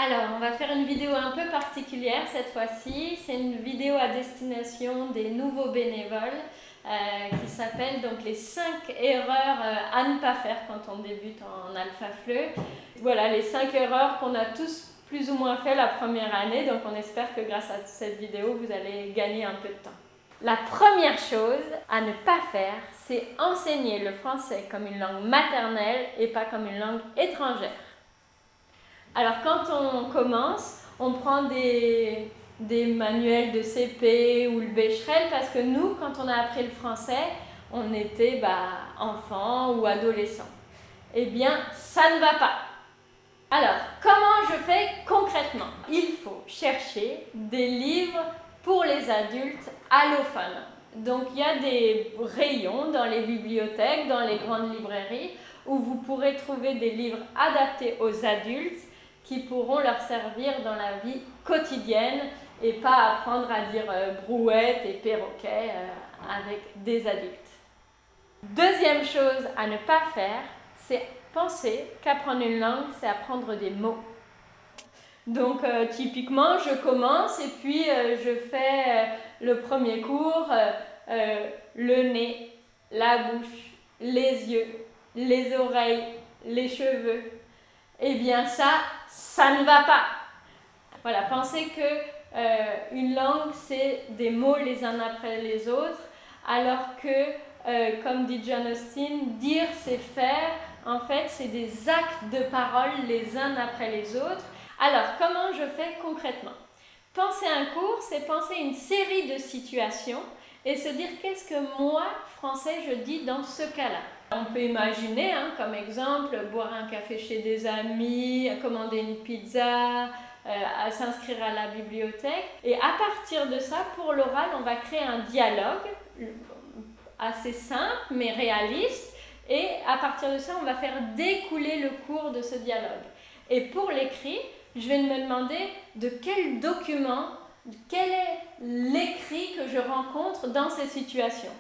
Alors, on va faire une vidéo un peu particulière cette fois-ci. C'est une vidéo à destination des nouveaux bénévoles qui s'appelle donc les 5 erreurs à ne pas faire quand on débute en Alpha FLE. Voilà, les 5 erreurs qu'on a tous plus ou moins fait la première année. Donc, on espère que grâce à cette vidéo, vous allez gagner un peu de temps. La première chose à ne pas faire, c'est enseigner le français comme une langue maternelle et pas comme une langue étrangère. Alors quand on commence, on prend des manuels de CP ou le Becherel parce que nous, quand on a appris le français, on était enfant ou adolescent. Eh bien, ça ne va pas. Alors, comment je fais concrètement? Il faut chercher des livres pour les adultes allophones. Donc, il y a des rayons dans les bibliothèques, dans les grandes librairies, où vous pourrez trouver des livres adaptés aux adultes qui pourront leur servir dans la vie quotidienne et pas apprendre à dire brouette et perroquet avec des adultes. Deuxième chose à ne pas faire, c'est penser qu'apprendre une langue, c'est apprendre des mots. Donc typiquement, je commence et puis je fais le premier cours, le nez, la bouche, les yeux, les oreilles, les cheveux. Eh bien ça ne va pas. Voilà, pensez que une langue, c'est des mots les uns après les autres, alors que, comme dit John Austin, dire c'est faire, en fait, c'est des actes de parole les uns après les autres. Alors, comment je fais concrètement? Penser un cours, c'est penser une série de situations et se dire qu'est-ce que moi, français, je dis dans ce cas-là. On peut imaginer, comme exemple, boire un café chez des amis, commander une pizza, à s'inscrire à la bibliothèque. Et à partir de ça, pour l'oral, on va créer un dialogue assez simple mais réaliste. Et à partir de ça, on va faire découler le cours de ce dialogue. Et pour l'écrit, je vais me demander de quel document, quel est l'écrit que je rencontre dans ces situations.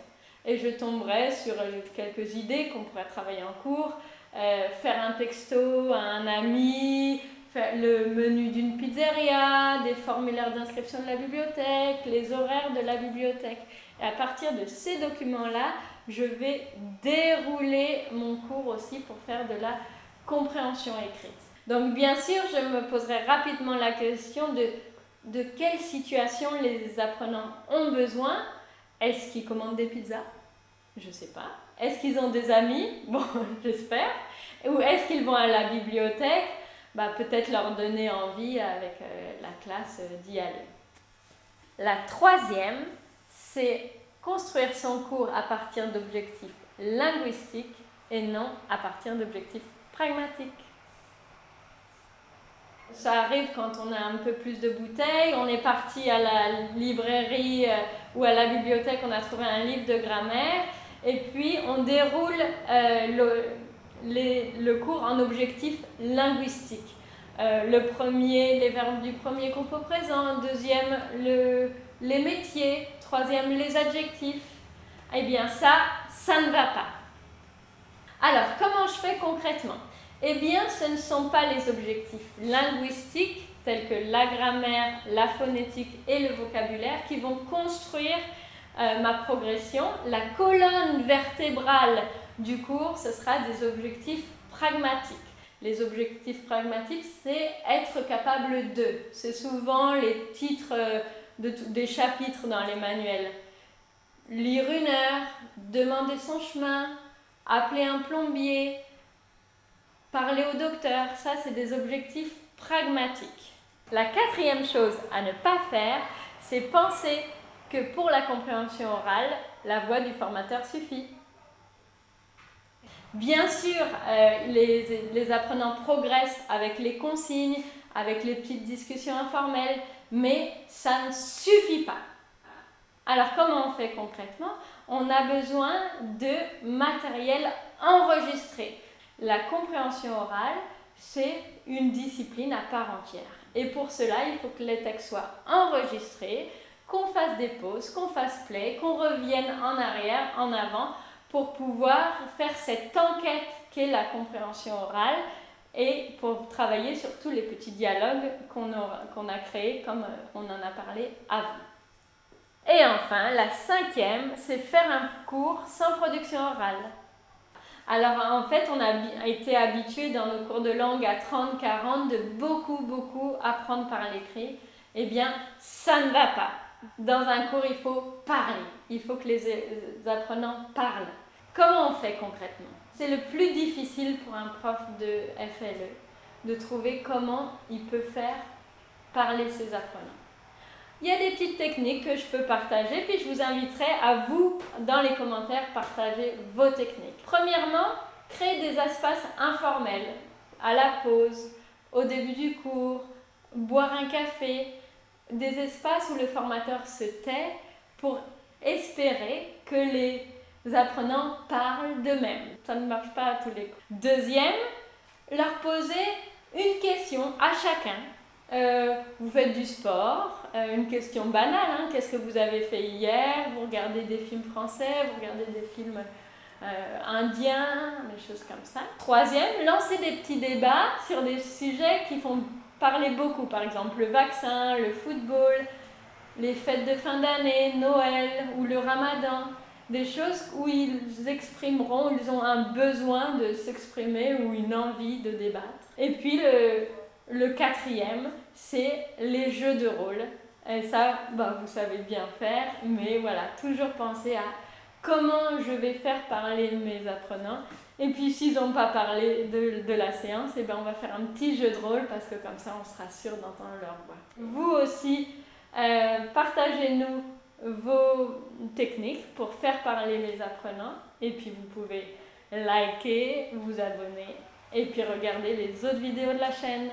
Et je tomberai sur quelques idées qu'on pourrait travailler en cours, faire un texto à un ami, faire le menu d'une pizzeria, des formulaires d'inscription de la bibliothèque, les horaires de la bibliothèque. Et à partir de ces documents-là, je vais dérouler mon cours aussi pour faire de la compréhension écrite. Donc bien sûr, je me poserai rapidement la question de quelle situation les apprenants ont besoin. Est-ce qu'ils commandent des pizzas? Je ne sais pas. Est-ce qu'ils ont des amis? Bon, j'espère. Ou est-ce qu'ils vont à la bibliothèque? Peut-être leur donner envie avec la classe d'y aller. La troisième, c'est construire son cours à partir d'objectifs linguistiques et non à partir d'objectifs pragmatiques. Ça arrive quand on a un peu plus de bouteilles, on est parti à la librairie ou à la bibliothèque, on a trouvé un livre de grammaire et puis on déroule le cours en objectifs linguistiques. Le premier, les verbes du premier compo présent, deuxième, les métiers, troisième, les adjectifs. Eh bien ça ne va pas. Alors, comment je fais concrètement? Eh bien, ce ne sont pas les objectifs linguistiques, tels que la grammaire, la phonétique et le vocabulaire, qui vont construire ma progression. La colonne vertébrale du cours, ce sera des objectifs pragmatiques. Les objectifs pragmatiques, c'est être capable de. C'est souvent les titres des chapitres dans les manuels. Lire une heure, demander son chemin, appeler un plombier, parler au docteur, ça c'est des objectifs pragmatiques. La quatrième chose à ne pas faire, c'est penser que pour la compréhension orale, la voix du formateur suffit. Bien sûr, les apprenants progressent avec les consignes, avec les petites discussions informelles, mais ça ne suffit pas. Alors comment on fait concrètement? On a besoin de matériel enregistré. La compréhension orale, c'est une discipline à part entière. Et pour cela, il faut que les textes soient enregistrés, qu'on fasse des pauses, qu'on fasse play, qu'on revienne en arrière, en avant, pour pouvoir faire cette enquête qu'est la compréhension orale et pour travailler sur tous les petits dialogues qu'on a créés comme on en a parlé avant. Et enfin, la 5e, c'est faire un cours sans production orale. Alors en fait, on a été habitué dans nos cours de langue à 30-40 de beaucoup apprendre par l'écrit. Eh bien, ça ne va pas. Dans un cours, il faut parler. Il faut que les apprenants parlent. Comment on fait concrètement? C'est le plus difficile pour un prof de FLE, de trouver comment il peut faire parler ses apprenants. Il y a des petites techniques que je peux partager, puis je vous inviterai à vous, dans les commentaires, partager vos techniques. Premièrement, créer des espaces informels, à la pause, au début du cours, boire un café, des espaces où le formateur se tait pour espérer que les apprenants parlent d'eux-mêmes. Ça ne marche pas à tous les coups. Deuxième, leur poser une question à chacun. Vous faites du sport, une question banale, hein, qu'est-ce que vous avez fait hier? Vous regardez des films français, vous regardez des films indiens, des choses comme ça. Troisième, lancer des petits débats sur des sujets qui font parler beaucoup, par exemple le vaccin, le football, les fêtes de fin d'année, Noël ou le Ramadan. Des choses où ils exprimeront, ils ont un besoin de s'exprimer ou une envie de débattre. Et puis le 4e, c'est les jeux de rôle. Et ça, vous savez bien faire, mais voilà, toujours penser à comment je vais faire parler mes apprenants. Et puis s'ils n'ont pas parlé de la séance, on va faire un petit jeu de rôle parce que comme ça on sera sûr d'entendre leur voix. Vous aussi, partagez-nous vos techniques pour faire parler les apprenants. Et puis vous pouvez liker, vous abonner et puis regarder les autres vidéos de la chaîne.